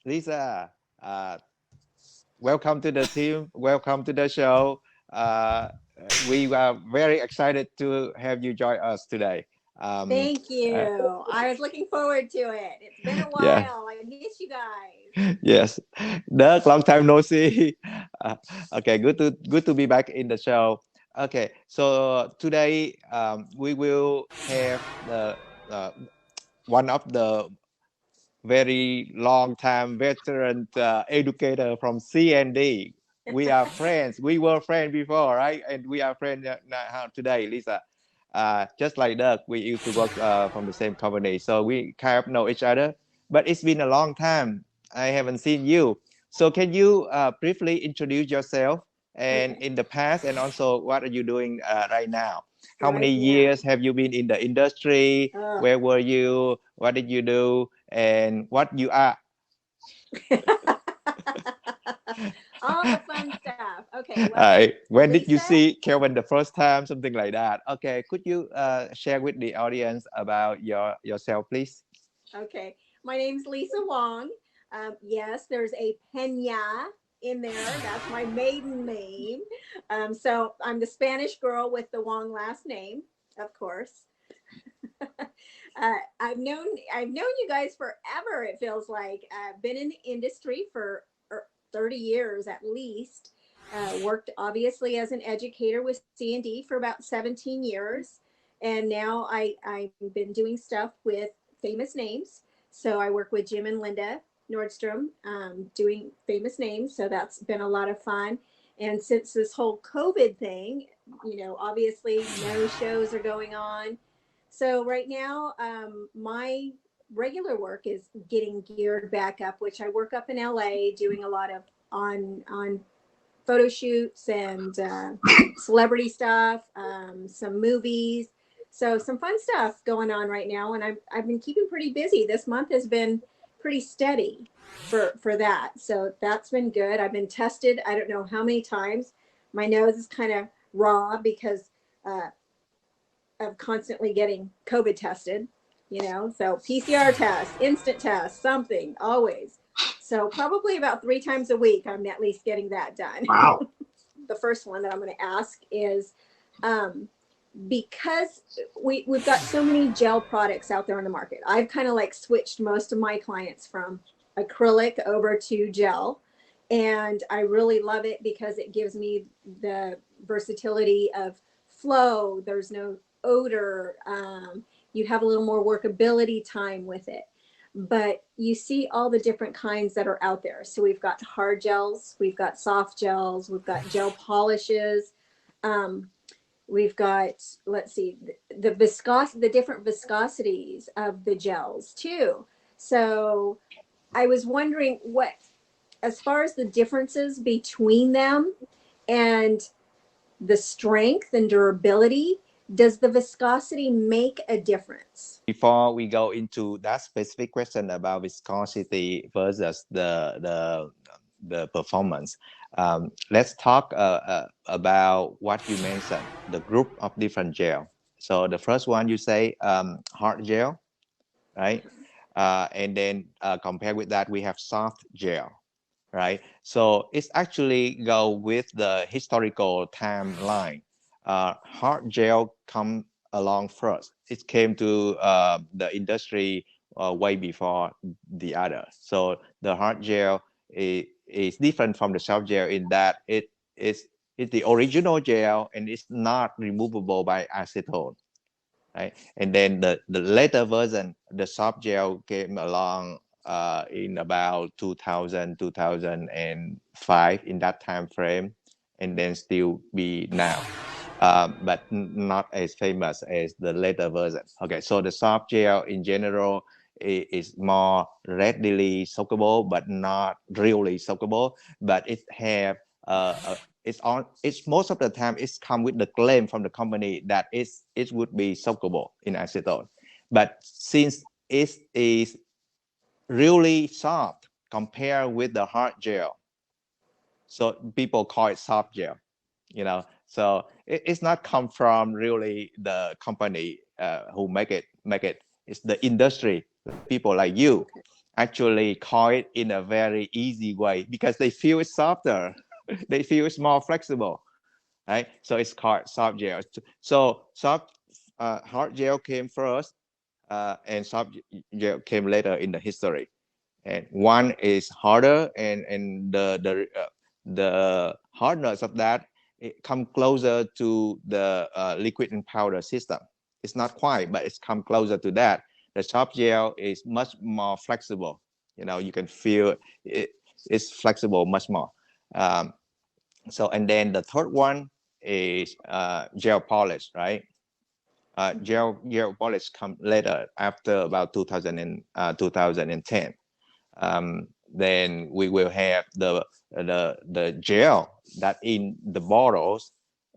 Lisa, welcome to the team. Welcome to the show. Uh, we are very excited to have you join us today. Um, Thank uh, you. I was looking forward to it. It's been a yeah, while. I miss you guys. yes. Doug, long time no see. Uh, okay, good to be back in the show. Okay, so today we will have the one of the very long time veteran educator from CND. We are friends. We were friends before, right? And we are friends now today, Lisa. Just like Doug, we used to work from the same company, so we kind of know each other. But it's been a long time. I haven't seen you. So can you briefly introduce yourself and Okay. in the past, and also what are you doing right now? How many Right now. years have you been in the industry? Ugh. Where were you? What did you do? And what you are? All the fun stuff. Okay. Well, When did you Lisa. see Kelvin the first time? Something like that. Okay, could you share with the audience about yourself, please? Okay. My name's Lisa Wong. Yes, there's a Pena in there. That's my maiden name. So I'm the Spanish girl with the Wong last name, of course. I've known you guys forever. It feels like I've been in the industry for 30 years at least. Worked obviously as an educator with C&D for about 17 years, and now I've been doing stuff with famous names. So I work with Jim and Linda Nordstrom, doing famous names. So that's been a lot of fun. And since this whole COVID thing, obviously no shows are going on, so right now, my regular work is getting geared back up, which I work up in LA doing a lot of on photo shoots and celebrity stuff, some movies. So some fun stuff going on right now, and I've been keeping pretty busy. This month has been pretty steady for that. So that's been good. I've been tested. I don't know how many times. My nose is kind of raw because uh, of constantly getting COVID tested, so PCR test, instant test, something always. So probably about 3 times a week, I'm at least getting that done. Wow. The first one that I'm going to ask is, um, because we've got so many gel products out there on the market, I've kind of like switched most of my clients from acrylic over to gel. And I really love it because it gives me the versatility of flow. There's no odor. You have a little more workability time with it. But you see all the different kinds that are out there. So we've got hard gels, we've got soft gels, we've got gel polishes. Um, We've got, let's see, the different viscosities of the gels too. So I was wondering what, as far as the differences between them and the strength and durability, does the viscosity make a difference? Before we go into that specific question about viscosity versus the performance, let's talk about what you mentioned, the group of different gel. So the first one you say hard gel, right? And then compared with that, we have soft gel, right? So it's actually go with the historical timeline. Hard gel come along first. It came to the industry way before the other. So the hard gel is different from the soft gel in that it's the original gel and it's not removable by acetone, right? And then the later version, the soft gel came along in about 2000, 2005 in that time frame, and then still be now. But not as famous as the later version. Okay, so the soft gel in general is more readily soakable, but not really soakable. But it have it's on it's most of the time it's come with the claim from the company that it would be soakable in acetone, but since it is really soft compared with the hard gel, so people call it soft gel, so it's not come from really the company who make it. It's the industry, people like you, Okay. actually call it in a very easy way because they feel it's softer. They feel it's more flexible, right? So it's called soft gel. So hard gel came first, and soft gel came later in the history. And one is harder, and the hardness of that, it come closer to the liquid and powder system. It's not quite, but it's come closer to that. The soft gel is much more flexible. You know, you can feel it, it's flexible much more. Um, so, and then the third one is gel polish, right? Gel polish come later after about 2010. Then we will have the gel that in the bottles,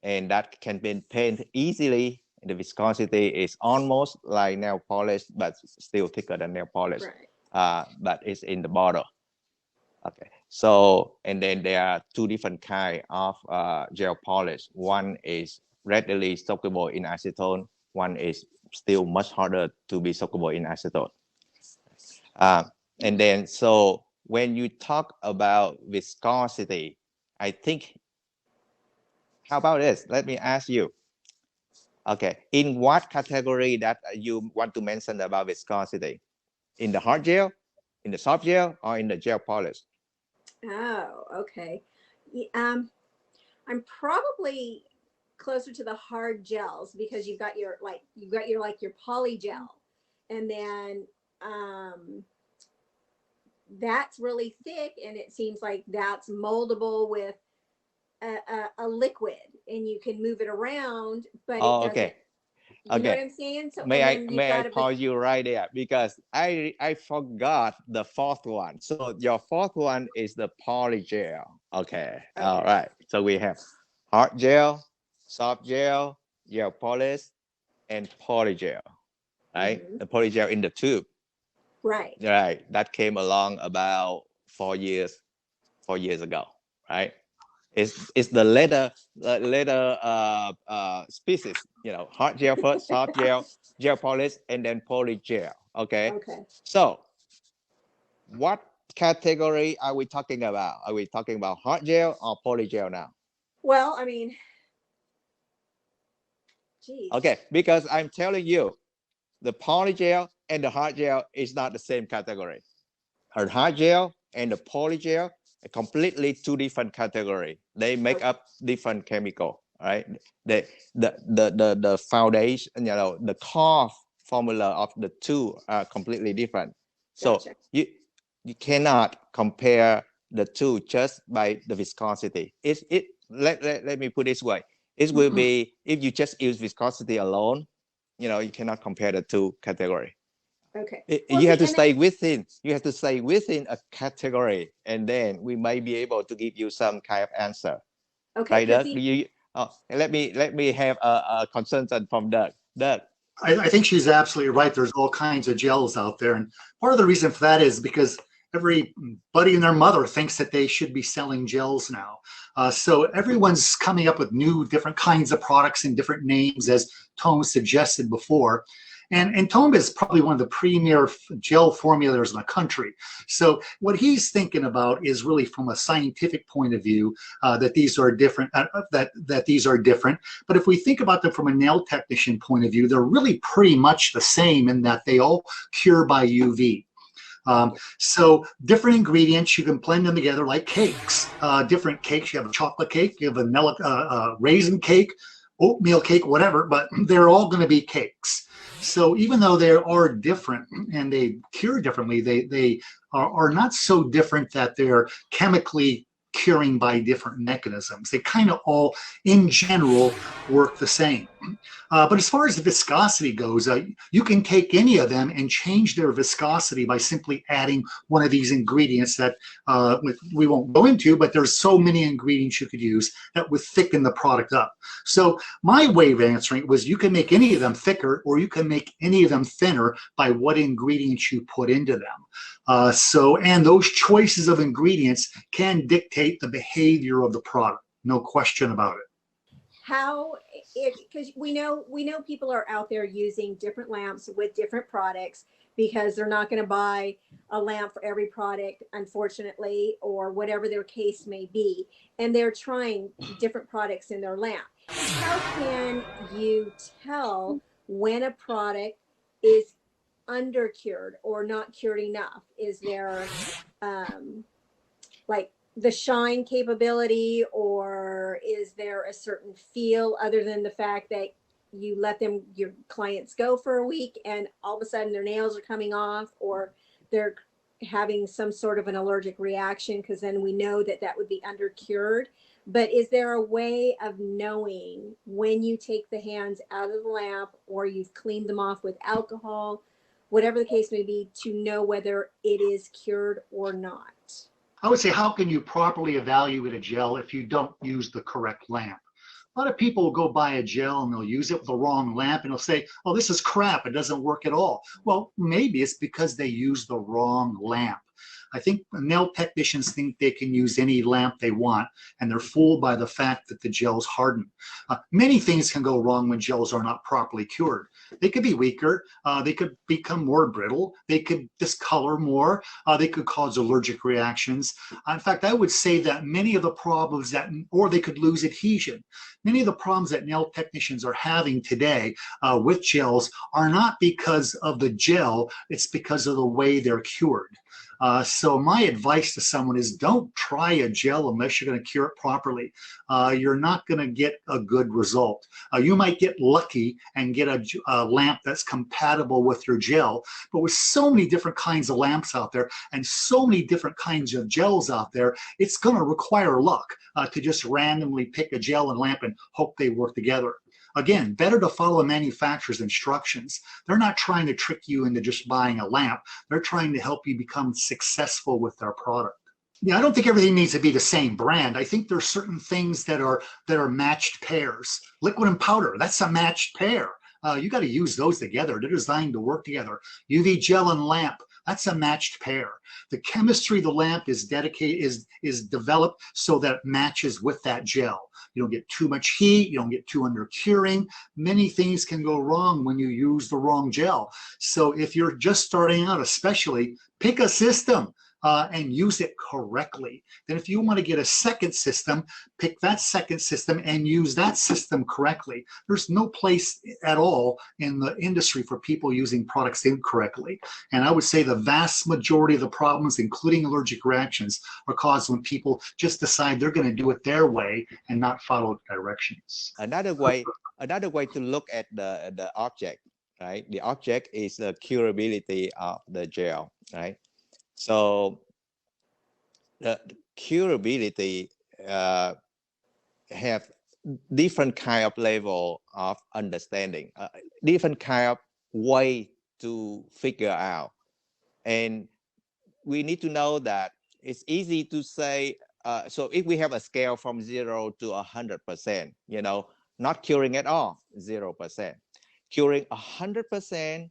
and that can be painted easily. The viscosity is almost like nail polish, but still thicker than nail polish. Right. But it's in the bottle. Okay. So, and then there are two different kind of gel polish. One is readily soakable in acetone. One is still much harder to be soakable in acetone. Uh, and then, so when you talk about viscosity, I think, how about this? Let me ask you. Okay, in what category that you want to mention about viscosity? In the hard gel, in the soft gel, or in the gel polish? Oh, okay. I'm probably closer to the hard gels because you've got your like your poly gel, and then that's really thick, and it seems like that's moldable with a liquid, and you can move it around, but it Oh, doesn't. okay. You know what Okay. I'm saying? So, May and I then you've may I got a pause you right there because I forgot the fourth one. So your fourth one is the polygel. Okay. All okay. right. So we have hard gel, soft gel, gel polish, and polygel. Right? Hmm. The polygel in the tube. Right. Right. That came along about 4 years ago. Right. It's the later species. You know, hard gel first, soft gel, gel polish, and then polygel. Okay, Okay. so what category are we talking about? Are we talking about hard gel or polygel now? Well, I mean, geez. Okay, because I'm telling you, the polygel and the hard gel is not the same category. Her hard gel and the polygel are completely two different category. They make Okay. up different chemical, right? The the foundation, you know, the core formula of the two are completely different. So Gotcha. you cannot compare the two just by the viscosity. Let me put it this way. It will be if you just use viscosity alone, you know, you cannot compare the two category. Okay. Well, You have see, to and that, stay within, you have to stay within a category, and then we might be able to give you some kind of answer, okay, right, because Doug? see, Let me have a consultant from Doug. I think she's absolutely right. There's all kinds of gels out there. And part of the reason for that is because everybody and their mother thinks that they should be selling gels now. So everyone's coming up with new, different kinds of products and different names, as Tom suggested before. And Tom is probably one of the premier gel formulators in the country. So what he's thinking about is really from a scientific point of view, that these are different. That these are different. But if we think about them from a nail technician point of view, they're really pretty much the same in that they all cure by UV. So different ingredients, you can blend them together like cakes. Different cakes, you have a chocolate cake, you have a vanilla raisin cake, oatmeal cake, whatever, but they're all going to be cakes. So even though they are different and they cure differently, they are not so different that they're chemically curing by different mechanisms. They kind of all, in general, work the same. But as far as the viscosity goes, you can take any of them and change their viscosity by simply adding one of these ingredients that we won't go into, but there's so many ingredients you could use that would thicken the product up. So my way of answering it was you can make any of them thicker or you can make any of them thinner by what ingredients you put into them. And those choices of ingredients can dictate the behavior of the product. No question about it. how it, because we know people are out there using different lamps with different products, because they're not going to buy a lamp for every product, unfortunately, or whatever their case may be, and they're trying different products in their lamp. How can you tell when a product is under cured or not cured enough? Is there like the shine capability, or is there a certain feel other than the fact that you let them, your clients, go for a week and all of a sudden their nails are coming off, or they're having some sort of an allergic reaction, because then we know that that would be under cured. But is there a way of knowing when you take the hands out of the lamp, or you've cleaned them off with alcohol, whatever the case may be, to know whether it is cured or not? I would say, how can you properly evaluate a gel if you don't use the correct lamp? A lot of people will go buy a gel and they'll use it with the wrong lamp and they'll say, oh, this is crap, it doesn't work at all. Well, maybe it's because they use the wrong lamp. I think nail technicians think they can use any lamp they want, and they're fooled by the fact that the gels harden. Many things can go wrong when gels are not properly cured. They could be weaker, they could become more brittle, they could discolor more, they could cause allergic reactions. In fact, I would say that many of the problems or they could lose adhesion. Many of the problems that nail technicians are having today with gels are not because of the gel, it's because of the way they're cured. So my advice to someone is, don't try a gel unless you're going to cure it properly. You're not going to get a good result. You might get lucky and get a lamp that's compatible with your gel, but with so many different kinds of lamps out there and so many different kinds of gels out there, it's going to require luck to just randomly pick a gel and lamp and hope they work together. Again, better to follow a manufacturer's instructions. They're not trying to trick you into just buying a lamp. They're trying to help you become successful with their product. Yeah, I don't think everything needs to be the same brand. I think there's certain things that are matched pairs. Liquid and powder, that's a matched pair. You got to use those together. They're designed to work together. UV gel and lamp, that's a matched pair. The chemistry of the lamp is developed so that it matches with that gel. You don't get too much heat, you don't get too under curing. Many things can go wrong when you use the wrong gel. So if you're just starting out, especially, pick a system and use it correctly. Then if you want to get a second system, pick that second system and use that system correctly. There's no place at all in the industry for people using products incorrectly. And I would say the vast majority of the problems, including allergic reactions, are caused when people just decide they're going to do it their way and not follow directions. Another way to look at the object, right? The object is the curability of the gel, right? So the curability have different kind of level of understanding, different kind of way to figure out. And we need to know that it's easy to say, so if we have a scale from 0 to 100%, not curing at all, 0%. Curing 100%,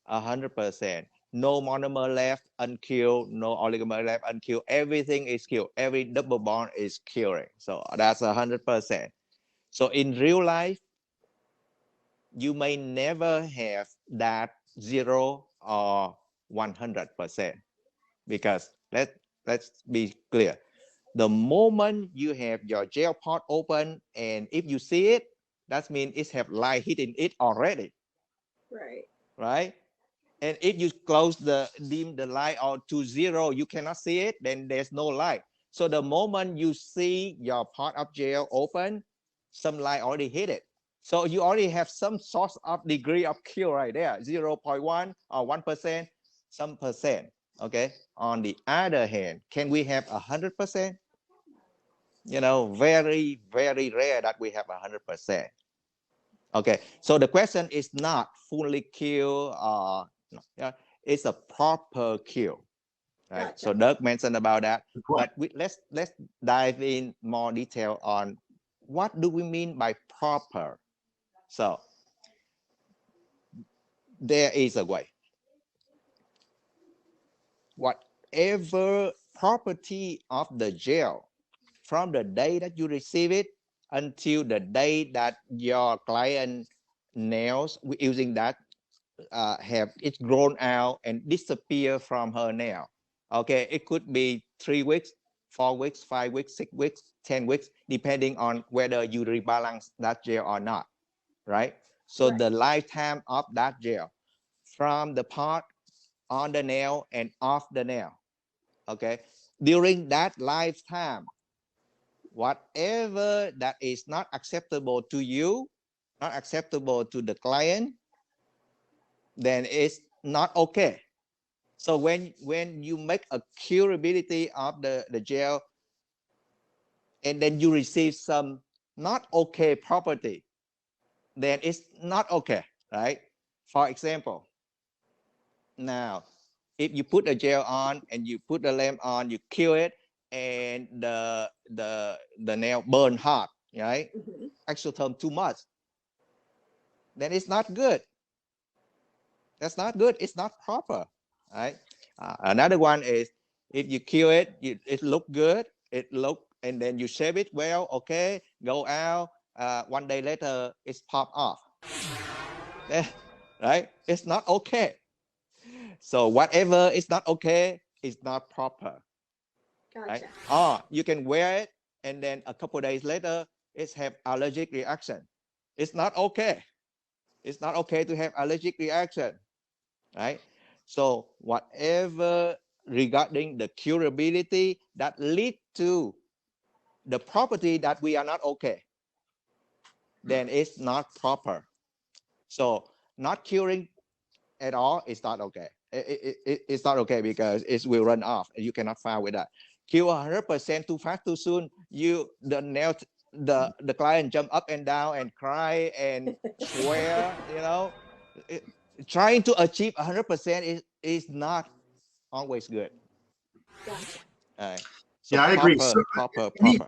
100%. No monomer left uncured, no oligomer left uncured. Everything is cured. Every double bond is curing. So that's 100%. So in real life, you may never have that 0 or 100%, because let's be clear. The moment you have your gel pot open, and if you see it, that means it have light hitting it already. Right? And if you dim the light or to 0, you cannot see it, then there's no light. So the moment you see your pot of gel open, some light already hit it. So you already have some sort of degree of cure right there, 0.1 or 1%, some percent. Okay. On the other hand, can we have 100%? Very, very rare that we have 100%. Okay. So the question is not fully cure or it's a proper cure. Right. Gotcha. So Doug mentioned about that, but let's dive in more detail on what do we mean by proper. So there is a way. Whatever property of the gel from the day that you receive it until the day that your client nails using that have it grown out and disappear from her nail. Okay, it could be 3 weeks, 4 weeks, 5 weeks, 6 weeks, 10 weeks, depending on whether you rebalance that gel or not, right? So Right. the lifetime of that gel from the part on the nail and off the nail, okay? During that lifetime, whatever that is not acceptable to you, not acceptable to the client, then it's not okay. So when you make a curability of the gel and then you receive some not okay property, then it's not okay, right? For example, now if you put a gel on and you put the lamp on, you cure it, and the nail burn hot, right? Mm-hmm. Exotherm too much, then it's not good. That's not good. It's not proper, right? Another one is if you cure it, it look good. It look, and then you shave it well. Okay, go out. 1 day later, it's pop off. Right? It's not okay. So whatever is not okay is not proper, right? Gotcha. You can wear it, and then a couple days later, it's have allergic reaction. It's not okay. It's not okay to have allergic reaction, right? So whatever regarding the curability that lead to the property that we are not okay, then it's not proper. So not curing at all is not okay. It's not okay because it will run off and you cannot file with that. Cure 100% too fast, too soon, the nail, the client jump up and down and cry and swear, trying to achieve 100% is not always good. Gotcha. All right. So Yeah, I agree. So any proper.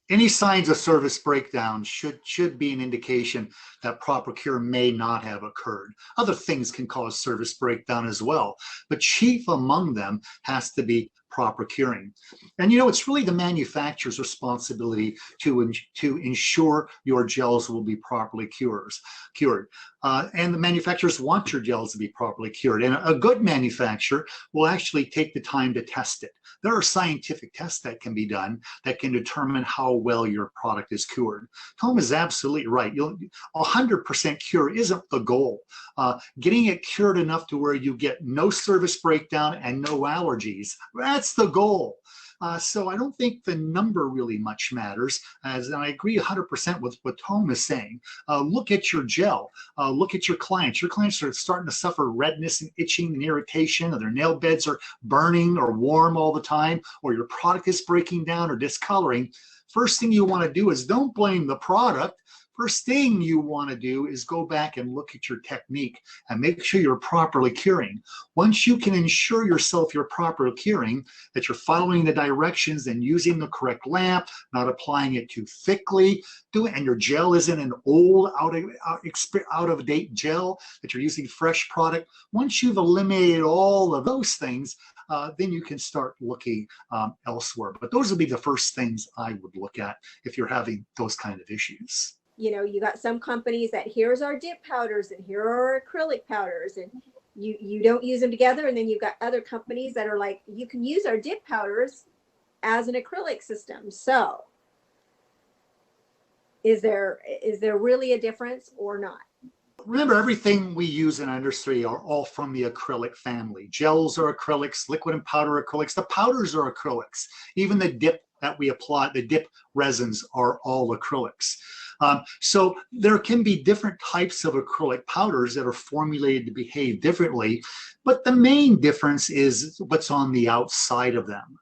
any signs of service breakdown should be an indication that proper cure may not have occurred. Other things can cause service breakdown as well, but chief among them has to be proper curing. And it's really the manufacturer's responsibility to ensure your gels will be properly cured. And the manufacturers want your gels to be properly cured. And a good manufacturer will actually take the time to test it. There are scientific tests that can be done that can determine how well your product is cured. Tom is absolutely right. 100% cure isn't the goal. Getting it cured enough to where you get no service breakdown and no allergies, that's the goal. So I don't think the number really much matters, and I agree 100% with what Tom is saying. Look at your gel. Look at your clients. Your clients are starting to suffer redness and itching and irritation, or their nail beds are burning or warm all the time, or your product is breaking down or discoloring. First thing you want to do is don't blame the product. First thing you want to do is go back and look at your technique and make sure you're properly curing. Once you can ensure yourself you're properly curing, that you're following the directions and using the correct lamp, not applying it too thickly, and your gel isn't an old, out of date gel, that you're using fresh product. Once you've eliminated all of those things, then you can start looking elsewhere. But those would be the first things I would look at if you're having those kind of issues. You got some companies that here's our dip powders and here are our acrylic powders, and you don't use them together. And then you've got other companies that are like, you can use our dip powders as an acrylic system. So is there really a difference or not? Remember, everything we use in industry are all from the acrylic family. Gels are acrylics, liquid and powder acrylics. The powders are acrylics. Even the dip that we apply, the dip resins, are all acrylics. So there can be different types of acrylic powders that are formulated to behave differently, but the main difference is what's on the outside of them.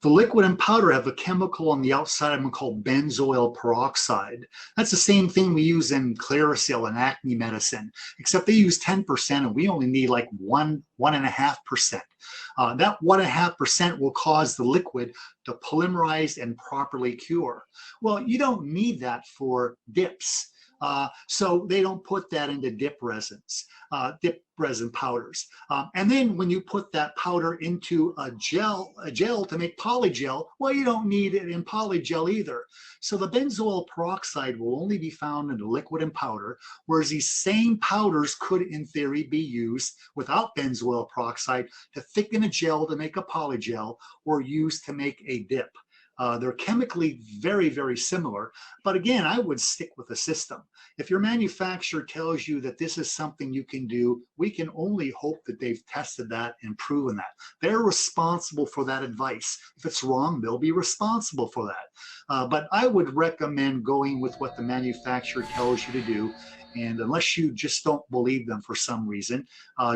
The liquid and powder have a chemical on the outside of them called benzoyl peroxide. That's the same thing we use in Clearasil and acne medicine, except they use 10% and we only need like 1.5%. That 1.5% will cause the liquid to polymerize and properly cure. Well, you don't need that for dips. So they don't put that into dip resins, dip resin powders. And then when you put that powder into a gel to make polygel, well, you don't need it in polygel either. So the benzoyl peroxide will only be found in liquid and powder, whereas these same powders could, in theory, be used without benzoyl peroxide to thicken a gel to make a polygel or used to make a dip. They're chemically very, very similar. But again, I would stick with the system. If your manufacturer tells you that this is something you can do, we can only hope that they've tested that and proven that. They're responsible for that advice. If it's wrong, they'll be responsible for that. But I would recommend going with what the manufacturer tells you to do. And unless you just don't believe them for some reason,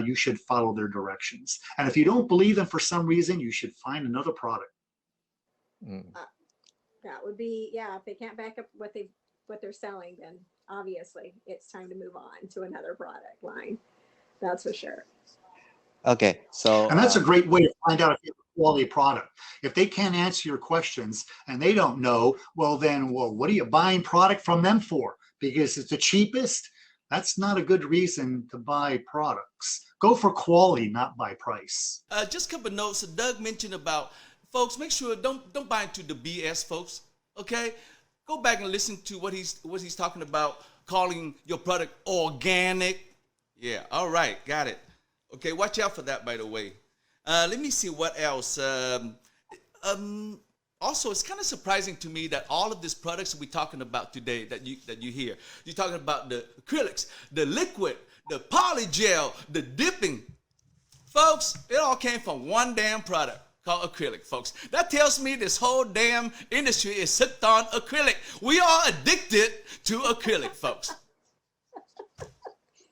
you should follow their directions. And if you don't believe them for some reason, you should find another product. That would be, yeah, if they can't back up what they're selling, then obviously it's time to move on to another product line. That's for sure. Okay, so and that's a great way to find out if you have a quality product. If they can't answer your questions and they don't know, well, what are you buying product from them for? Because it's the cheapest? That's not a good reason to buy products. Go for quality, not by price. Just a couple of notes. Doug mentioned about, folks, make sure don't buy into the BS, folks. Okay, go back and listen to what he's talking about, calling your product organic. Yeah, all right, got it. Okay, watch out for that, by the way. Let me see what else. Also, it's kind of surprising to me that all of these products we're talking about today that you hear, you're talking about the acrylics, the liquid, the polygel, the dipping. Folks, it all came from one damn product called acrylic, folks. That tells me this whole damn industry is hooked on acrylic. We are addicted to acrylic, folks.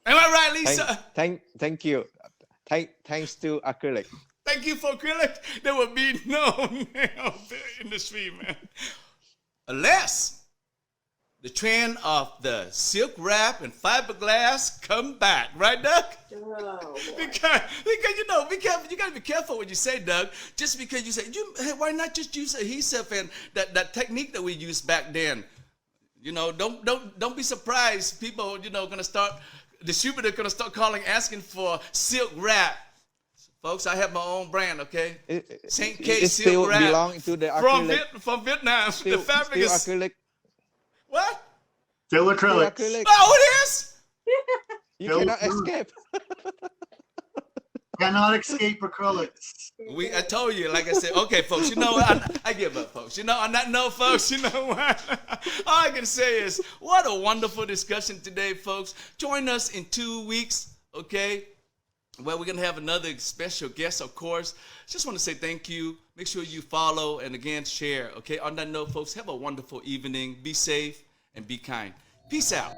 Am I right, Lisa? Thank you. Thanks to acrylic. Thank you for acrylic. There would be no industry, man. Unless the trend of the silk wrap and fiberglass come back, right, Doug? Oh, because you know, be careful. You gotta be careful what you say, Doug. Just because you say, hey, why not just use adhesive and that technique that we used back then? You know, don't be surprised. People, gonna start. Distributor gonna start asking for silk wrap. Folks, I have my own brand, okay? St. K silk wrap. Belong to the acrylic. From Vietnam. The fabric is acrylic. What? Still acrylic. Oh, it is? You cannot escape. Cannot escape acrylics. I told you, like I said, okay, folks, you know what? I give up, folks. On that note, folks, you know what? All I can say is, what a wonderful discussion today, folks. Join us in 2 weeks, okay? Well, we're going to have another special guest, of course. Just want to say thank you. Make sure you follow and, again, share, okay? On that note, folks, have a wonderful evening. Be safe and be kind. Peace out.